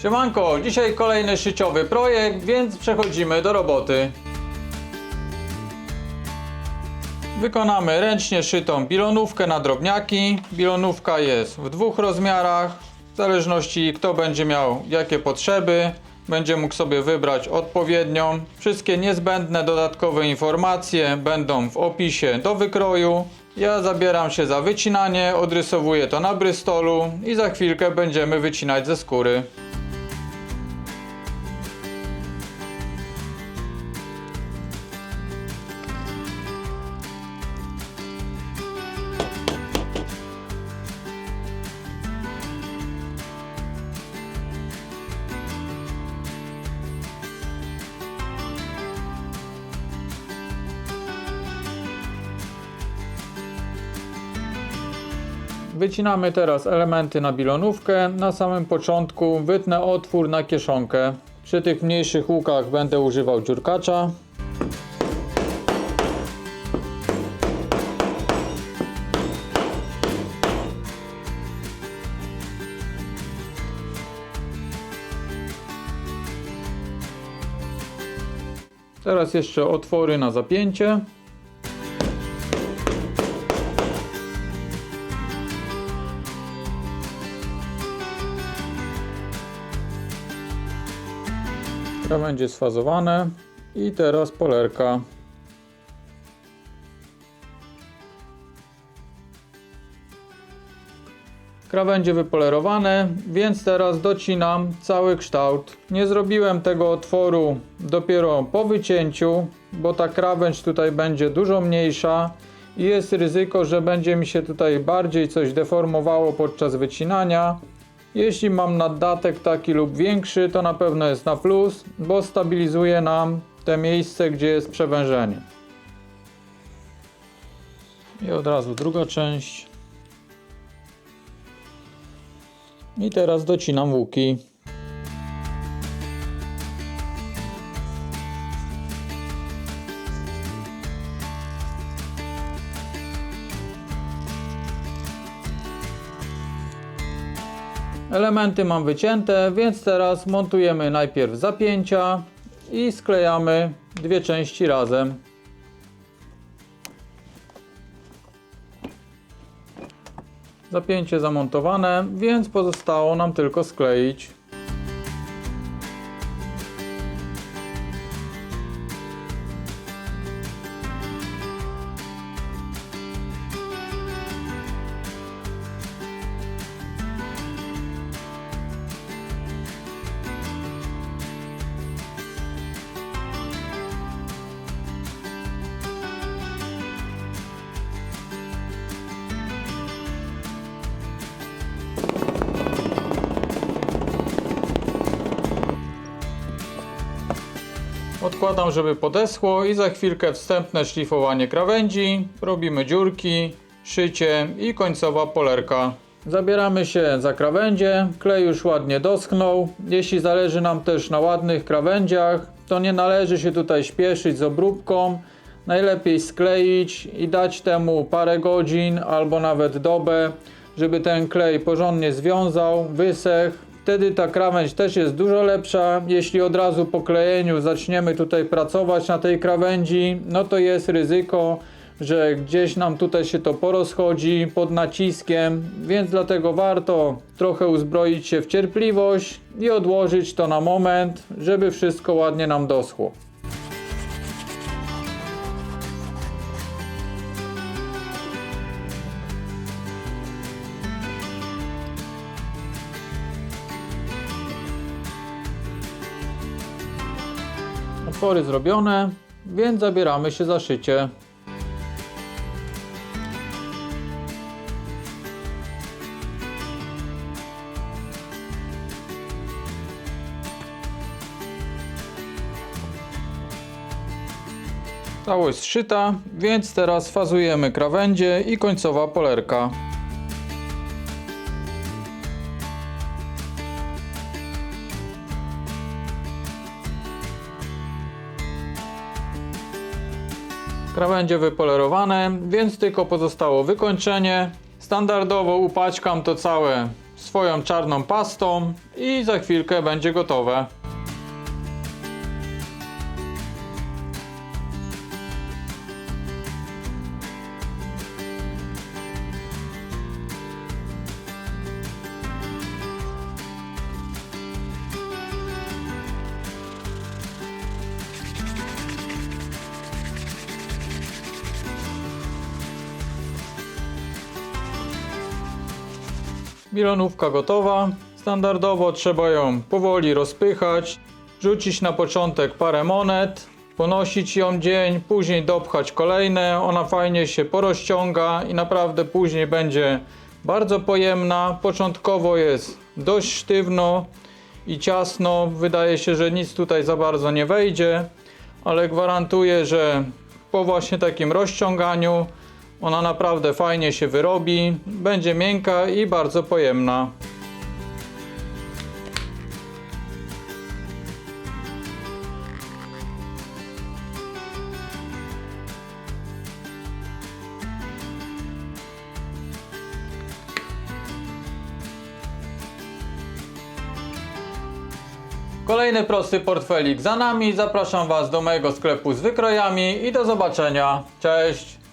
Siemanko, dzisiaj kolejny szyciowy projekt, więc przechodzimy do roboty. Wykonamy ręcznie szytą bilonówkę na drobniaki. Bilonówka jest w dwóch rozmiarach. W zależności kto będzie miał jakie potrzeby, będzie mógł sobie wybrać odpowiednią. Wszystkie niezbędne dodatkowe informacje będą w opisie do wykroju. Ja zabieram się za wycinanie, odrysowuję to na brystolu i za chwilkę będziemy wycinać ze skóry. Wycinamy teraz elementy na bilonówkę. Na samym początku wytnę otwór na kieszonkę. Przy tych mniejszych łukach będę używał dziurkacza. Teraz jeszcze otwory na zapięcie. Krawędzie sfazowane i teraz polerka. Krawędzie wypolerowane, więc teraz docinam cały kształt. Nie zrobiłem tego otworu dopiero po wycięciu, bo ta krawędź tutaj będzie dużo mniejsza i jest ryzyko, że będzie mi się tutaj bardziej coś deformowało podczas wycinania. Jeśli mam naddatek taki lub większy, to na pewno jest na plus, bo stabilizuje nam te miejsce, gdzie jest przewężenie. I od razu druga część. I teraz docinam łuki. Elementy mam wycięte, więc teraz montujemy najpierw zapięcia i sklejamy dwie części razem. Zapięcie zamontowane, więc pozostało nam tylko skleić. Odkładam, żeby podeschło i za chwilkę wstępne szlifowanie krawędzi. Robimy dziurki, szycie i końcowa polerka. Zabieramy się za krawędzie. Klej już ładnie doschnął. Jeśli zależy nam też na ładnych krawędziach, to nie należy się tutaj śpieszyć z obróbką. Najlepiej skleić i dać temu parę godzin albo nawet dobę, żeby ten klej porządnie związał, wysechł. Wtedy ta krawędź też jest dużo lepsza. Jeśli od razu po klejeniu zaczniemy tutaj pracować na tej krawędzi, no to jest ryzyko, że gdzieś nam tutaj się to porozchodzi pod naciskiem, więc dlatego warto trochę uzbroić się w cierpliwość i odłożyć to na moment, żeby wszystko ładnie nam doschło. Otwory zrobione, więc zabieramy się za szycie. Całość zszyta, więc teraz fazujemy krawędzie i końcowa polerka. Krawędzie wypolerowane, więc tylko pozostało wykończenie. Standardowo upaćkam to całe z swoją czarną pastą i za chwilkę będzie gotowe. Milonówka gotowa. Standardowo trzeba ją powoli rozpychać, rzucić na początek parę monet, ponosić ją dzień, później dopchać kolejne. Ona fajnie się porozciąga i naprawdę później będzie bardzo pojemna. Początkowo jest dość sztywno i ciasno. Wydaje się, że nic tutaj za bardzo nie wejdzie, ale gwarantuję, że po właśnie takim rozciąganiu ona naprawdę fajnie się wyrobi, będzie miękka i bardzo pojemna. Kolejny prosty portfelik za nami. Zapraszam Was do mojego sklepu z wykrojami i do zobaczenia. Cześć!